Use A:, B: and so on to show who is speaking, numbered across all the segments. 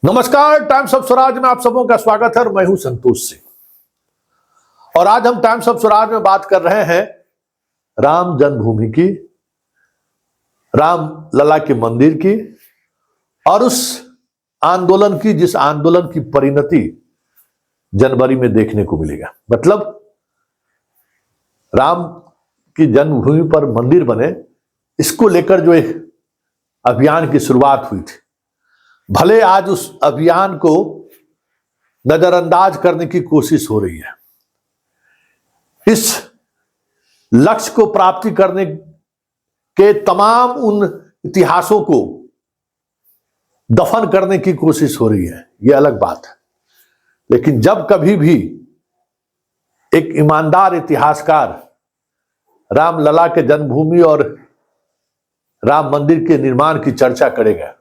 A: नमस्कार, times of Swaraj में आप सबों का स्वागत है और मैं हूं संतोष सिंह। और आज हम टाइम्स ऑफ स्वराज में बात कर रहे हैं राम जन्मभूमि की, राम लला के मंदिर की और उस आंदोलन की जिस आंदोलन की परिणति जनवरी में देखने को मिलेगा। मतलब राम की जन्मभूमि पर मंदिर बने, इसको लेकर जो एक अभियान की शुरुआत हुई थी, भले आज उस अभियान को नजरअंदाज करने की कोशिश हो रही है। इस लक्ष्य को प्राप्ति करने के तमाम उन इतिहासों को दफन करने की कोशिश हो रही है, यह अलग बात है। लेकिन जब कभी भी एक ईमानदार इतिहासकार रामलला के जन्मभूमि और राम मंदिर के निर्माण की चर्चा करेगा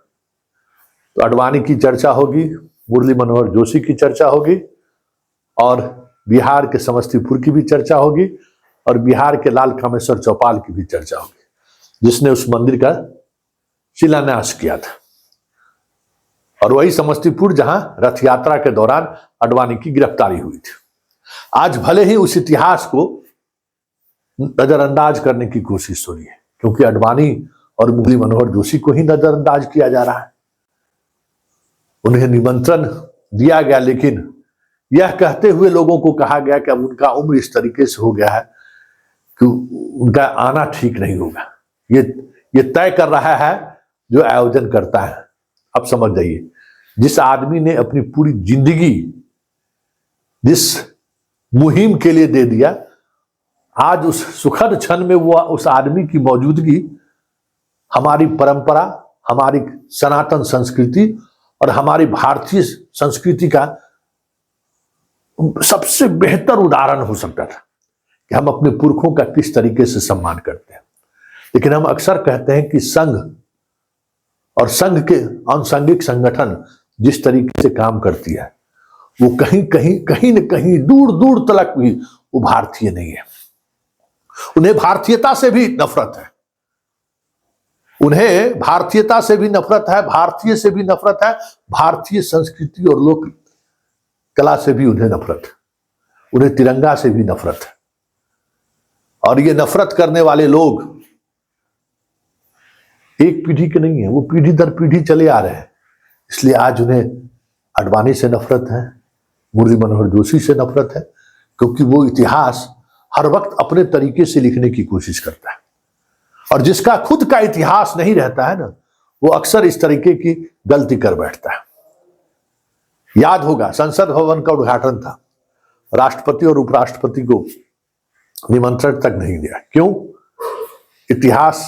A: तो अडवाणी की चर्चा होगी, मुरली मनोहर जोशी की चर्चा होगी और बिहार के समस्तीपुर की भी चर्चा होगी और बिहार के लाल कामेश्वर चौपाल की भी चर्चा होगी, जिसने उस मंदिर का शिलान्यास किया था। और वही समस्तीपुर जहां रथ यात्रा के दौरान अडवाणी की गिरफ्तारी हुई थी। आज भले ही उस इतिहास को नजरअंदाज करने की कोशिश हो रही है, क्योंकि अडवाणी और मुरली मनोहर जोशी को ही नजरअंदाज किया जा रहा है। उन्हें निमंत्रण दिया गया, लेकिन यह कहते हुए लोगों को कहा गया कि अब उनका उम्र इस तरीके से हो गया है कि उनका आना ठीक नहीं होगा। ये तय कर रहा है जो आयोजन करता है। अब समझ जाइए, जिस आदमी ने अपनी पूरी जिंदगी जिस मुहिम के लिए दे दिया, आज उस सुखद क्षण में वो उस आदमी की मौजूदगी हमारी परंपरा, हमारी सनातन संस्कृति और हमारी भारतीय संस्कृति का सबसे बेहतर उदाहरण हो सकता था कि हम अपने पुरखों का किस तरीके से सम्मान करते हैं। लेकिन हम अक्सर कहते हैं कि संघ और संघ के अनुषंगिक संगठन जिस तरीके से काम करती है, वो कहीं न कहीं दूर दूर तक भी वो भारतीय नहीं है। उन्हें भारतीयता से भी नफरत है, उन्हें भारतीयता से भी नफरत है, भारतीय से भी नफरत है, भारतीय संस्कृति और लोक कला से भी उन्हें नफरत है, उन्हें तिरंगा से भी नफरत है। और ये नफरत करने वाले लोग एक पीढ़ी के नहीं है, वो पीढ़ी दर पीढ़ी चले आ रहे हैं। इसलिए आज उन्हें अडवाणी से नफरत है, मुरली मनोहर जोशी से नफरत है, क्योंकि वो इतिहास हर वक्त अपने तरीके से लिखने की कोशिश करता है। और जिसका खुद का इतिहास नहीं रहता है ना, वो अक्सर इस तरीके की गलती कर बैठता है। याद होगा, संसद भवन का उद्घाटन था, राष्ट्रपति और उपराष्ट्रपति को निमंत्रण तक नहीं दिया। क्यों? इतिहास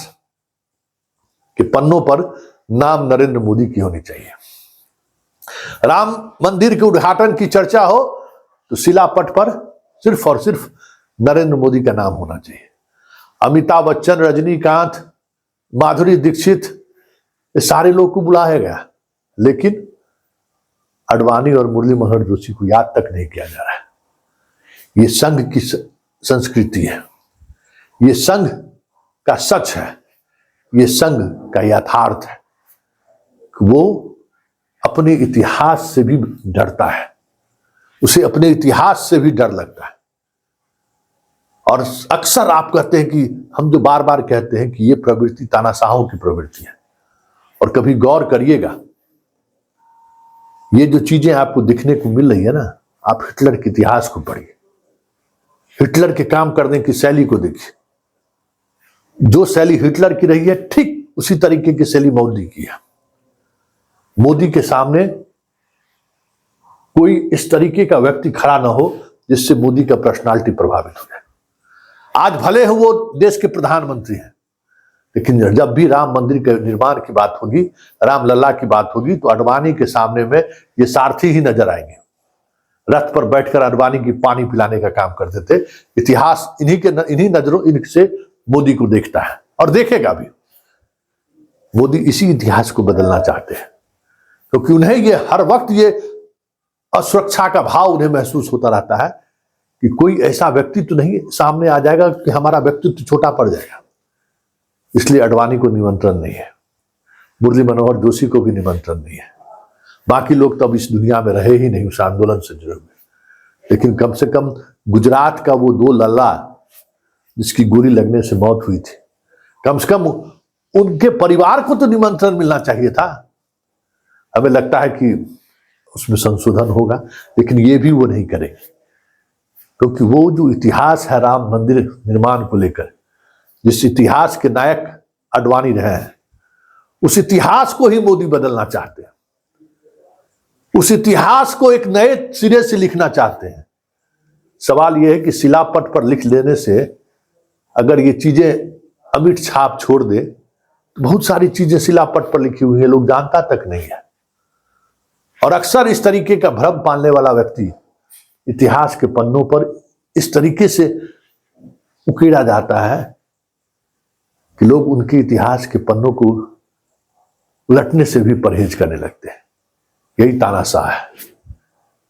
A: के पन्नों पर नाम नरेंद्र मोदी की होनी चाहिए। राम मंदिर के उद्घाटन की चर्चा हो तो शिलापट पर सिर्फ और सिर्फ नरेंद्र मोदी का नाम होना चाहिए। अमिताभ बच्चन, रजनीकांत, माधुरी दीक्षित, ये सारे लोग को बुलाया गया, लेकिन अडवाणी और मुरली मनोहर जोशी को याद तक नहीं किया जा रहा है। ये संघ की संस्कृति है, ये संघ का सच है, ये संघ का यथार्थ है। वो अपने इतिहास से भी डरता है, उसे अपने इतिहास से भी डर लगता है। और अक्सर आप कहते हैं कि हम जो बार बार कहते हैं कि ये प्रवृत्ति तानाशाहों की प्रवृत्ति है। और कभी गौर करिएगा, ये जो चीजें आपको दिखने को मिल रही है ना, आप हिटलर के इतिहास को पढ़िए, हिटलर के काम करने की शैली को देखिए। जो शैली हिटलर की रही है, ठीक उसी तरीके की शैली मोदी की है। मोदी के सामने कोई इस तरीके का व्यक्ति खड़ा ना हो जिससे मोदी का पर्सनालिटी प्रभावित हो जाए। आज भले ही वो देश के प्रधानमंत्री हैं, लेकिन जब भी राम मंदिर के निर्माण की बात होगी, रामलला की बात होगी, तो अडवाणी के सामने में ये सारथी ही नजर आएंगे। रथ पर बैठकर अडवाणी की पानी पिलाने का काम करते थे। इतिहास इन्हीं नजरों इनसे मोदी को देखता है और देखेगा भी। मोदी इसी इतिहास को बदलना चाहते हैं, क्योंकि उन्हें ये हर वक्त ये असुरक्षा का भाव उन्हें महसूस होता रहता है कि कोई ऐसा व्यक्तित्व नहीं सामने आ जाएगा कि हमारा व्यक्तित्व छोटा पड़ जाएगा। इसलिए अडवाणी को निमंत्रण नहीं है, मुरली मनोहर जोशी को भी निमंत्रण नहीं है, बाकी लोग तो अब इस दुनिया में रहे ही नहीं उस आंदोलन से जुड़े हुए, लेकिन कम से कम गुजरात का वो 2 लल्ला जिसकी गोली लगने से मौत हुई थी, कम से कम उनके परिवार को तो निमंत्रण मिलना चाहिए था। हमें लगता है कि उसमें संशोधन होगा, लेकिन ये भी वो नहीं करेंगे, क्योंकि वो जो इतिहास है राम मंदिर निर्माण को लेकर, जिस इतिहास के नायक आडवाणी रहे हैं, उस इतिहास को ही मोदी बदलना चाहते हैं। उस इतिहास को एक नए सिरे से लिखना चाहते हैं। सवाल यह है कि शिलापट पर लिख लेने से अगर ये चीजें अमिट छाप छोड़ दे, तो बहुत सारी चीजें शिलापट पर लिखी हुई है, लोग जानता तक नहीं है। और अक्सर इस तरीके का भ्रम पालने वाला व्यक्ति इतिहास के पन्नों पर इस तरीके से उकेड़ा जाता है कि लोग उनके इतिहास के पन्नों को उलटने से भी परहेज करने लगते हैं। यही तानाशाह है।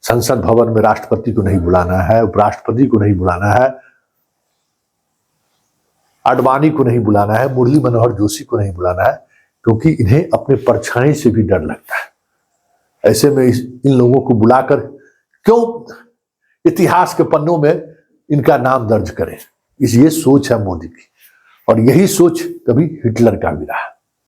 A: संसद भवन में राष्ट्रपति को नहीं बुलाना है, उपराष्ट्रपति को नहीं बुलाना है, आडवाणी को नहीं बुलाना है, मुरली मनोहर जोशी को नहीं बुलाना है, क्योंकि इन्हें अपने परछाई से भी डर लगता है। ऐसे में इन लोगों को बुलाकर क्यों इतिहास के पन्नों में इनका नाम दर्ज करें, ये सोच है मोदी की, और यही सोच कभी हिटलर का भी रहा।